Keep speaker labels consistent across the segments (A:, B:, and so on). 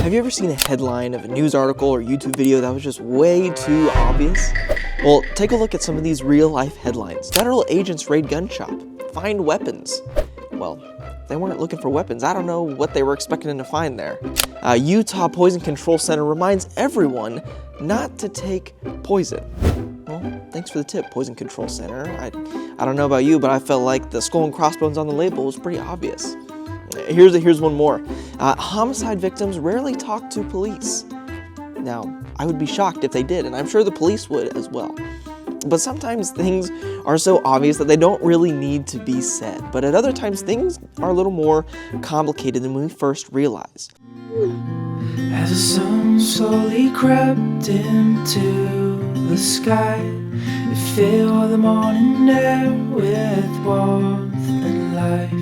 A: Have you ever seen a headline of a news article or YouTube video that was just way too obvious? Well, take a look at some of these real-life headlines. Federal agents raid gun shop, find weapons. Well, they weren't looking for weapons. I don't know what they were expecting to find there. Utah Poison Control Center reminds everyone not to take poison. Well, thanks for the tip, Poison Control Center. I don't know about you, but I felt like the skull and crossbones on the label was pretty obvious. Here's one more. Homicide victims rarely talk to police. Now, I would be shocked if they did, and I'm sure the police would as well. But sometimes things are so obvious that they don't really need to be said. But at other times, things are a little more complicated than we first realize.
B: As the sun slowly crept into the sky, it filled the morning air with warmth and life.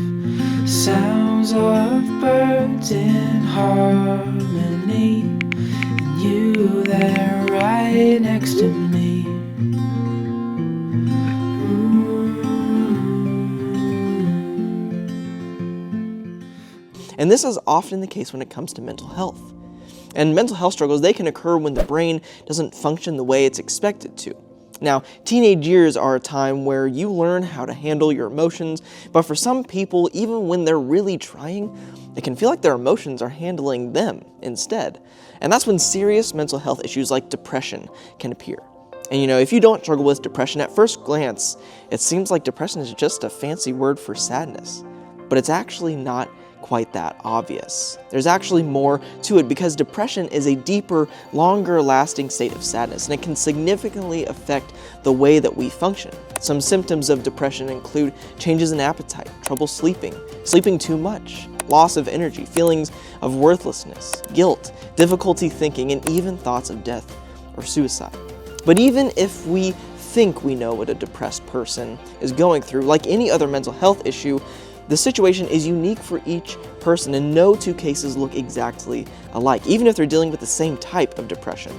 B: Sounds of birds in harmony, and you there right next to me.
A: And this is often the case when it comes to mental health. And mental health struggles, they can occur when the brain doesn't function the way it's expected to. Now, teenage years are a time where you learn how to handle your emotions, but for some people, even when they're really trying, it can feel like their emotions are handling them instead. And that's when serious mental health issues like depression can appear. And if you don't struggle with depression, at first glance, it seems like depression is just a fancy word for sadness. But it's actually not quite that obvious. There's actually more to it because depression is a deeper, longer lasting state of sadness, and it can significantly affect the way that we function. Some symptoms of depression include changes in appetite, trouble sleeping, sleeping too much, loss of energy, feelings of worthlessness, guilt, difficulty thinking, and even thoughts of death or suicide. But even if we think we know what a depressed person is going through, like any other mental health issue, the situation is unique for each person, and no two cases look exactly alike, even if they're dealing with the same type of depression.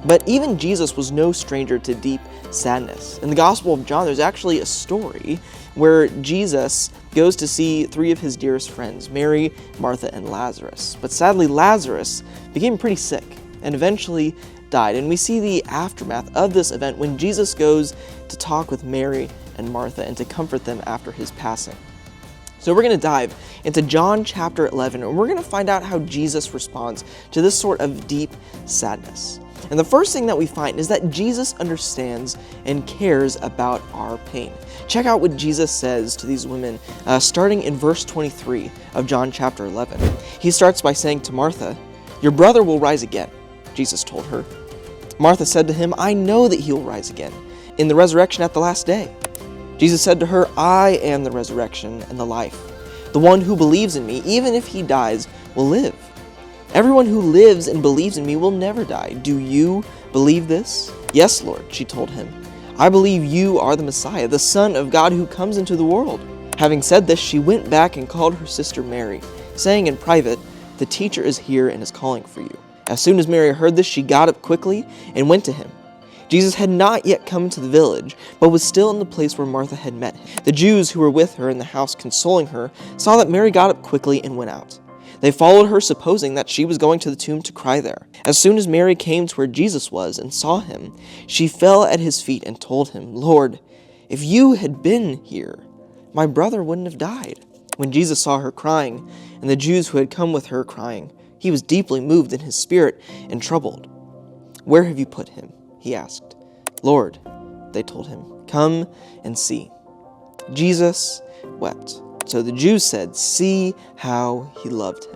A: But even Jesus was no stranger to deep sadness. In the Gospel of John, there's actually a story where Jesus goes to see three of his dearest friends, Mary, Martha, and Lazarus. But sadly, Lazarus became pretty sick and eventually died. And we see the aftermath of this event when Jesus goes to talk with Mary and Martha and to comfort them after his passing. So we're going to dive into John chapter 11, and we're going to find out how Jesus responds to this sort of deep sadness. And the first thing that we find is that Jesus understands and cares about our pain. Check out what Jesus says to these women, starting in verse 23 of John chapter 11. He starts by saying to Martha, "Your brother will rise again," Jesus told her. Martha said to him, "I know that he will rise again in the resurrection at the last day." Jesus said to her, "I am the resurrection and the life. The one who believes in me, even if he dies, will live. Everyone who lives and believes in me will never die. Do you believe this?" "Yes, Lord," she told him. "I believe you are the Messiah, the Son of God who comes into the world." Having said this, she went back and called her sister Mary, saying in private, "The teacher is here and is calling for you." As soon as Mary heard this, she got up quickly and went to him. Jesus had not yet come to the village, but was still in the place where Martha had met him. The Jews who were with her in the house consoling her saw that Mary got up quickly and went out. They followed her, supposing that she was going to the tomb to cry there. As soon as Mary came to where Jesus was and saw him, she fell at his feet and told him, "Lord, if you had been here, my brother wouldn't have died." When Jesus saw her crying, and the Jews who had come with her crying, he was deeply moved in his spirit and troubled. "Where have you put him?" he asked. "Lord," they told him, "come and see." Jesus wept. So the Jews said, "See how he loved him."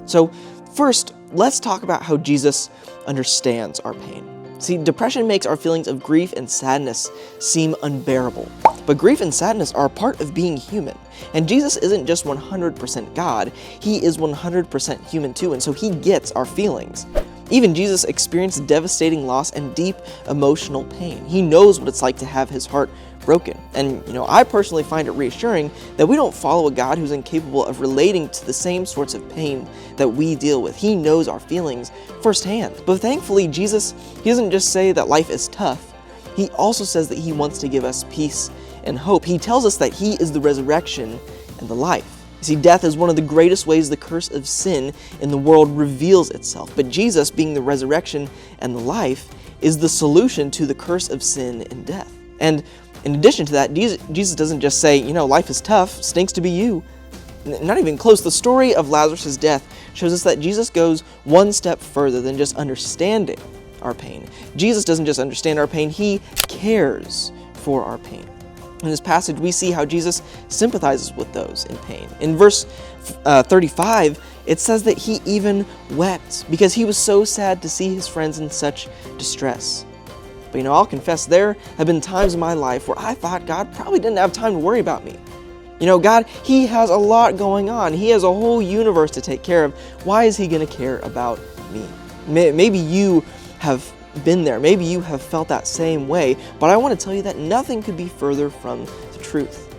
A: So first, let's talk about how Jesus understands our pain. See, depression makes our feelings of grief and sadness seem unbearable. But grief and sadness are a part of being human. And Jesus isn't just 100% God, he is 100% human too, and so he gets our feelings. Even Jesus experienced devastating loss and deep emotional pain. He knows what it's like to have his heart broken. And, I personally find it reassuring that we don't follow a God who's incapable of relating to the same sorts of pain that we deal with. He knows our feelings firsthand. But thankfully, Jesus, he doesn't just say that life is tough. He also says that he wants to give us peace and hope. He tells us that he is the resurrection and the life. See, death is one of the greatest ways the curse of sin in the world reveals itself. But Jesus, being the resurrection and the life, is the solution to the curse of sin and death. And in addition to that, Jesus doesn't just say, life is tough, stinks to be you. Not even close. The story of Lazarus' death shows us that Jesus goes one step further than just understanding our pain. Jesus doesn't just understand our pain, he cares for our pain. In this passage, we see how Jesus sympathizes with those in pain. In verse 35, it says that he even wept because he was so sad to see his friends in such distress. But I'll confess, there have been times in my life where I thought God probably didn't have time to worry about me. God, he has a lot going on. He has a whole universe to take care of. Why is he going to care about me? Maybe you have been there. Maybe you have felt that same way, but I want to tell you that nothing could be further from the truth.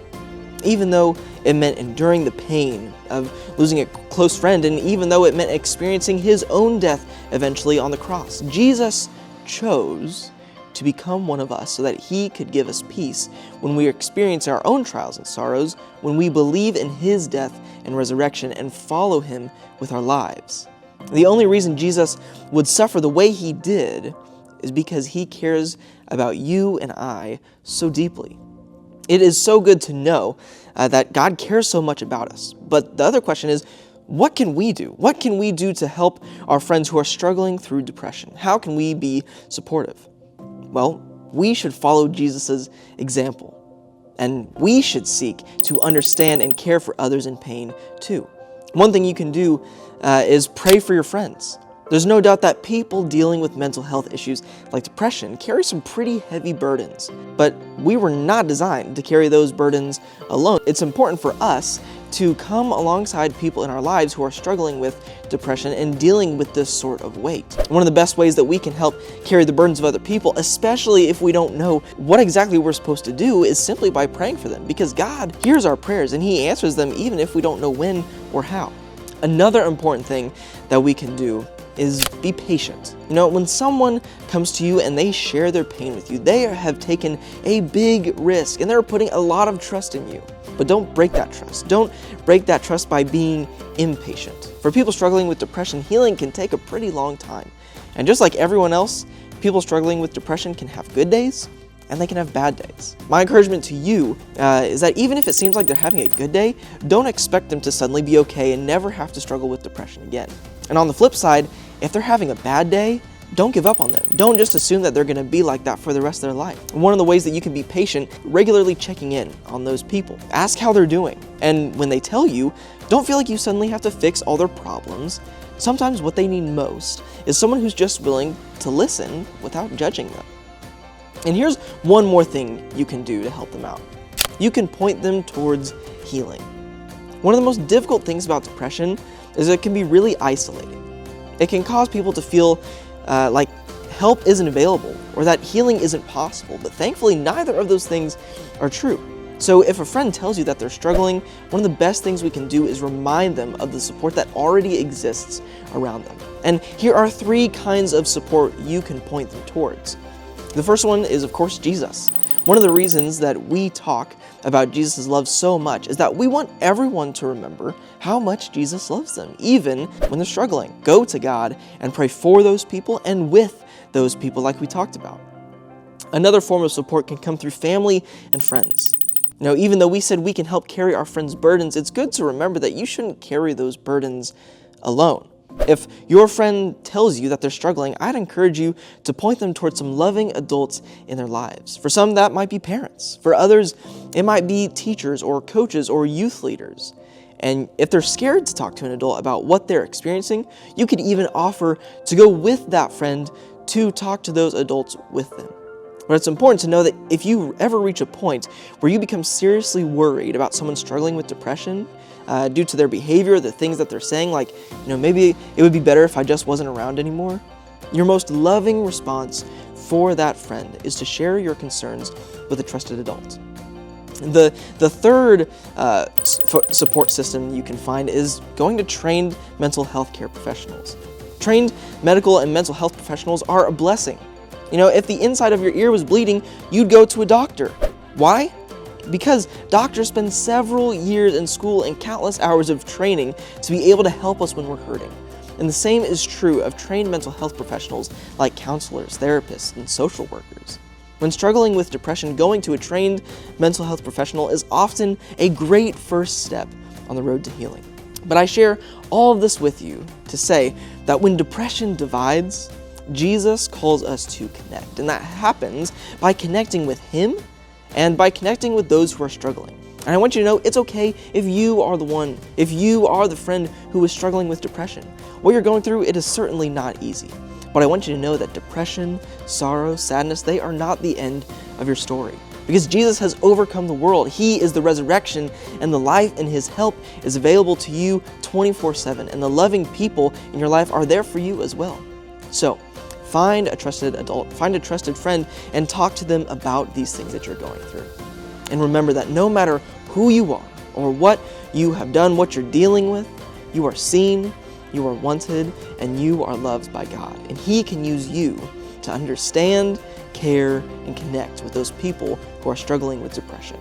A: Even though it meant enduring the pain of losing a close friend, and even though it meant experiencing his own death eventually on the cross, Jesus chose to become one of us so that he could give us peace when we experience our own trials and sorrows, when we believe in his death and resurrection and follow him with our lives. The only reason Jesus would suffer the way he did is because he cares about you and I so deeply. It is so good to know that God cares so much about us. But the other question is, what can we do? What can we do to help our friends who are struggling through depression? How can we be supportive? Well, we should follow Jesus' example, and we should seek to understand and care for others in pain too. One thing you can do is pray for your friends. There's no doubt that people dealing with mental health issues like depression carry some pretty heavy burdens, but we were not designed to carry those burdens alone. It's important for us to come alongside people in our lives who are struggling with depression and dealing with this sort of weight. One of the best ways that we can help carry the burdens of other people, especially if we don't know what exactly we're supposed to do, is simply by praying for them, because God hears our prayers and he answers them even if we don't know when or how. Another important thing that we can do is be patient. When someone comes to you and they share their pain with you, they have taken a big risk and they're putting a lot of trust in you. But don't break that trust. Don't break that trust by being impatient. For people struggling with depression, healing can take a pretty long time. And just like everyone else, people struggling with depression can have good days and they can have bad days. My encouragement to you is that even if it seems like they're having a good day, don't expect them to suddenly be okay and never have to struggle with depression again. And on the flip side, if they're having a bad day, don't give up on them. Don't just assume that they're going to be like that for the rest of their life. One of the ways that you can be patient, regularly checking in on those people. Ask how they're doing. And when they tell you, don't feel like you suddenly have to fix all their problems. Sometimes what they need most is someone who's just willing to listen without judging them. And here's one more thing you can do to help them out. You can point them towards healing. One of the most difficult things about depression is it can be really isolating. It can cause people to feel like help isn't available or that healing isn't possible, but thankfully neither of those things are true. So if a friend tells you that they're struggling, one of the best things we can do is remind them of the support that already exists around them. And here are 3 kinds of support you can point them towards. The first one is, of course, Jesus. One of the reasons that we talk about Jesus' love so much is that we want everyone to remember how much Jesus loves them, even when they're struggling. Go to God and pray for those people and with those people like we talked about. Another form of support can come through family and friends. Even though we said we can help carry our friends' burdens, it's good to remember that you shouldn't carry those burdens alone. If your friend tells you that they're struggling, I'd encourage you to point them towards some loving adults in their lives. For some, that might be parents. For others, it might be teachers or coaches or youth leaders. And if they're scared to talk to an adult about what they're experiencing, you could even offer to go with that friend to talk to those adults with them. But it's important to know that if you ever reach a point where you become seriously worried about someone struggling with depression, due to their behavior, the things that they're saying, like, maybe it would be better if I just wasn't around anymore. Your most loving response for that friend is to share your concerns with a trusted adult. The third support system you can find is going to trained mental health care professionals. Trained medical and mental health professionals are a blessing. If the inside of your ear was bleeding, you'd go to a doctor. Why? Because doctors spend several years in school and countless hours of training to be able to help us when we're hurting. And the same is true of trained mental health professionals like counselors, therapists, and social workers. When struggling with depression, going to a trained mental health professional is often a great first step on the road to healing. But I share all of this with you to say that when depression divides, Jesus calls us to connect. And that happens by connecting with Him and by connecting with those who are struggling. And I want you to know it's okay if you are the friend who is struggling with depression. What you're going through, it is certainly not easy. But I want you to know that depression, sorrow, sadness, they are not the end of your story. Because Jesus has overcome the world. He is the resurrection and the life, and His help is available to you 24/7. And the loving people in your life are there for you as well. So, find a trusted adult, find a trusted friend, and talk to them about these things that you're going through. And remember that no matter who you are or what you have done, what you're dealing with, you are seen, you are wanted, and you are loved by God. And He can use you to understand, care, and connect with those people who are struggling with depression.